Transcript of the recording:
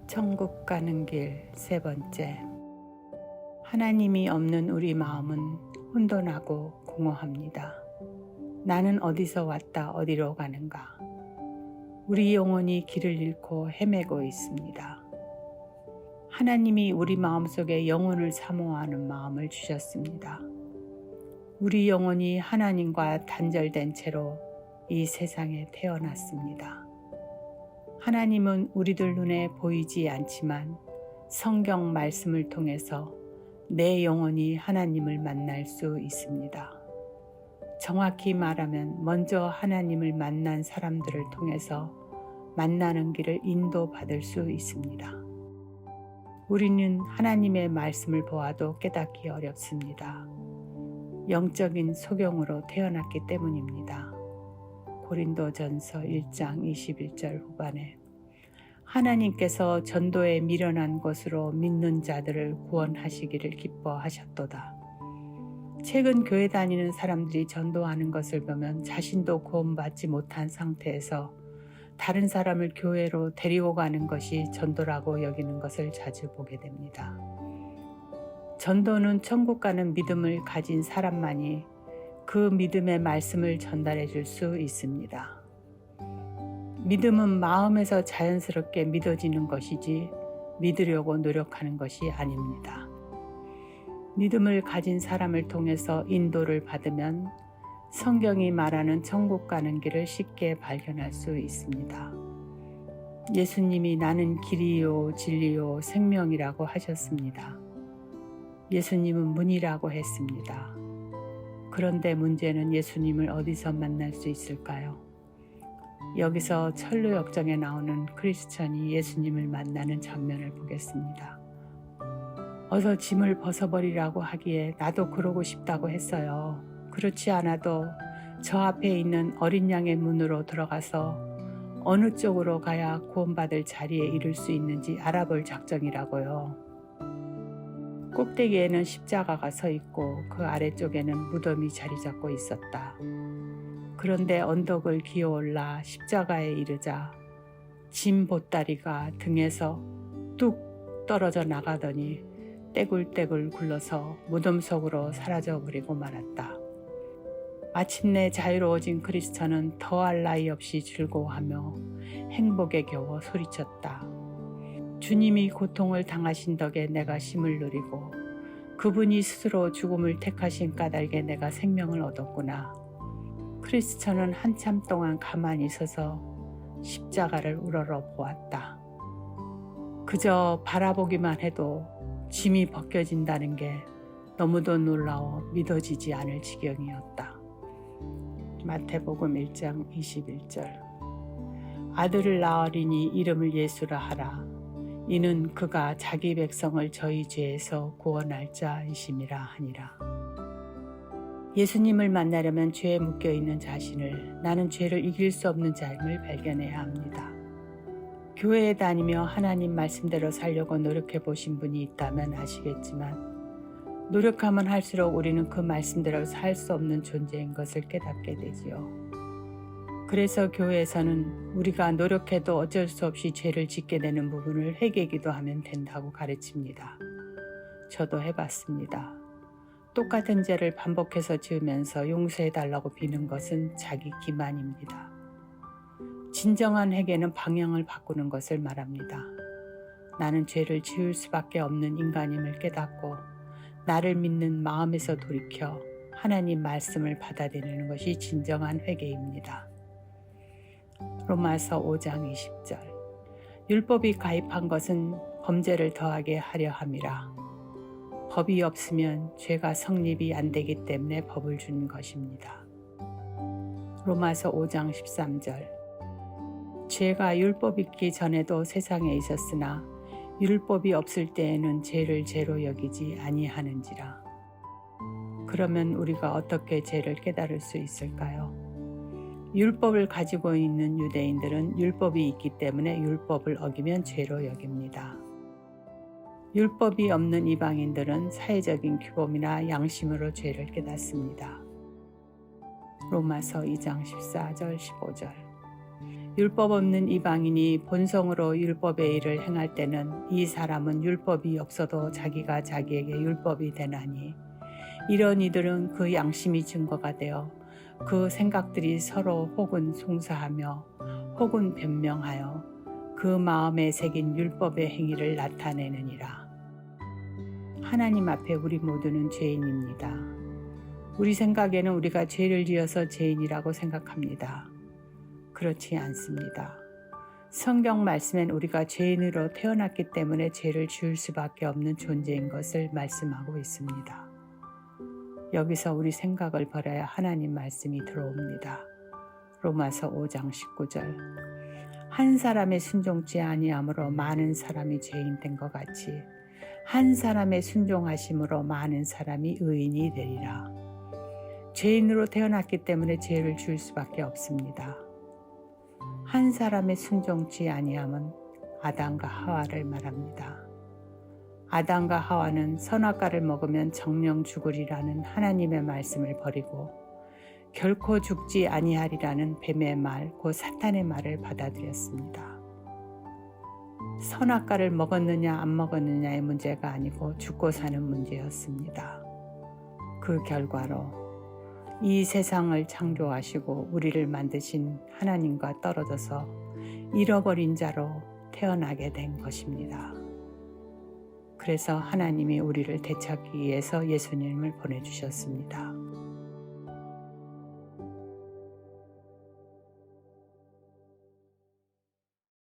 천국 가는 길 세 번째. 하나님이 없는 우리 마음은 혼돈하고 공허합니다. 나는 어디서 왔다 어디로 가는가? 우리 영혼이 길을 잃고 헤매고 있습니다. 하나님이 우리 마음속에 영혼을 사모하는 마음을 주셨습니다. 우리 영혼이 하나님과 단절된 채로 이 세상에 태어났습니다. 하나님은 우리들 눈에 보이지 않지만 성경 말씀을 통해서 내 영혼이 하나님을 만날 수 있습니다. 정확히 말하면 먼저 하나님을 만난 사람들을 통해서 만나는 길을 인도받을 수 있습니다. 우리는 하나님의 말씀을 보아도 깨닫기 어렵습니다. 영적인 소경으로 태어났기 때문입니다. 고린도전서 1장 21절 후반에 하나님께서 전도에 미련한 것으로 믿는 자들을 구원하시기를 기뻐하셨도다. 최근 교회 다니는 사람들이 전도하는 것을 보면 자신도 구원받지 못한 상태에서 다른 사람을 교회로 데리고 가는 것이 전도라고 여기는 것을 자주 보게 됩니다. 전도는 천국 가는 믿음을 가진 사람만이 그 믿음의 말씀을 전달해 줄 수 있습니다. 믿음은 마음에서 자연스럽게 믿어지는 것이지 믿으려고 노력하는 것이 아닙니다. 믿음을 가진 사람을 통해서 인도를 받으면 성경이 말하는 천국 가는 길을 쉽게 발견할 수 있습니다. 예수님이 나는 길이요 진리요 생명이라고 하셨습니다. 예수님은 문이라고 했습니다. 그런데 문제는 예수님을 어디서 만날 수 있을까요? 여기서 철로역정에 나오는 크리스천이 예수님을 만나는 장면을 보겠습니다. 어서 짐을 벗어버리라고 하기에 나도 그러고 싶다고 했어요. 그렇지 않아도 저 앞에 있는 어린 양의 문으로 들어가서 어느 쪽으로 가야 구원받을 자리에 이를 수 있는지 알아볼 작정이라고요. 꼭대기에는 십자가가 서 있고 그 아래쪽에는 무덤이 자리 잡고 있었다. 그런데 언덕을 기어올라 십자가에 이르자 짐 보따리가 등에서 뚝 떨어져 나가더니 떼굴떼굴 굴러서 무덤 속으로 사라져버리고 말았다. 마침내 자유로워진 크리스천은 더할 나위 없이 즐거워하며 행복에 겨워 소리쳤다. 주님이 고통을 당하신 덕에 내가 쉼을 누리고 그분이 스스로 죽음을 택하신 까닭에 내가 생명을 얻었구나. 크리스천은 한참 동안 가만히 서서 십자가를 우러러 보았다. 그저 바라보기만 해도 짐이 벗겨진다는 게 너무도 놀라워 믿어지지 않을 지경이었다. 마태복음 1장 21절. 아들을 낳으리니 이름을 예수라 하라. 이는 그가 자기 백성을 저희 죄에서 구원할 자이심이라 하니라. 예수님을 만나려면 죄에 묶여있는 자신을 나는 죄를 이길 수 없는 자임을 발견해야 합니다. 교회에 다니며 하나님 말씀대로 살려고 노력해 보신 분이 있다면 아시겠지만 노력하면 할수록 우리는 그 말씀대로 살 수 없는 존재인 것을 깨닫게 되지요. 그래서 교회에서는 우리가 노력해도 어쩔 수 없이 죄를 짓게 되는 부분을 회개기도 하면 된다고 가르칩니다. 저도 해봤습니다. 똑같은 죄를 반복해서 지으면서 용서해달라고 비는 것은 자기 기만입니다. 진정한 회개는 방향을 바꾸는 것을 말합니다. 나는 죄를 지을 수밖에 없는 인간임을 깨닫고 나를 믿는 마음에서 돌이켜 하나님 말씀을 받아들이는 것이 진정한 회개입니다. 로마서 5장 20절. 율법이 가입한 것은 범죄를 더하게 하려 함이라. 법이 없으면 죄가 성립이 안 되기 때문에 법을 준 것입니다. 로마서 5장 13절. 죄가 율법 있기 전에도 세상에 있었으나 율법이 없을 때에는 죄를 죄로 여기지 아니하는지라. 그러면 우리가 어떻게 죄를 깨달을 수 있을까요? 율법을 가지고 있는 유대인들은 율법이 있기 때문에 율법을 어기면 죄로 여깁니다. 율법이 없는 이방인들은 사회적인 규범이나 양심으로 죄를 깨닫습니다. 로마서 2장 14절 15절. 율법 없는 이방인이 본성으로 율법의 일을 행할 때는 이 사람은 율법이 없어도 자기가 자기에게 율법이 되나니 이런 이들은 그 양심이 증거가 되어 그 생각들이 서로 혹은 송사하며 혹은 변명하여 그 마음에 새긴 율법의 행위를 나타내느니라. 하나님 앞에 우리 모두는 죄인입니다. 우리 생각에는 우리가 죄를 지어서 죄인이라고 생각합니다. 그렇지 않습니다. 성경 말씀엔 우리가 죄인으로 태어났기 때문에 죄를 지을 수밖에 없는 존재인 것을 말씀하고 있습니다. 여기서 우리 생각을 버려야 하나님 말씀이 들어옵니다. 로마서 5장 19절. 한 사람의 순종치 아니함으로 많은 사람이 죄인 된 것 같이 한 사람의 순종하심으로 많은 사람이 의인이 되리라. 죄인으로 태어났기 때문에 죄를 지을 수밖에 없습니다. 한 사람의 순종치 아니함은 아담과 하와를 말합니다. 아담과 하와는 선악과를 먹으면 정령 죽으리라는 하나님의 말씀을 버리고 결코 죽지 아니하리라는 뱀의 말, 곧 사탄의 말을 받아들였습니다. 선악과를 먹었느냐 안 먹었느냐의 문제가 아니고 죽고 사는 문제였습니다. 그 결과로 이 세상을 창조하시고 우리를 만드신 하나님과 떨어져서 잃어버린 자로 태어나게 된 것입니다. 그래서 하나님이 우리를 되찾기 위해서 예수님을 보내주셨습니다.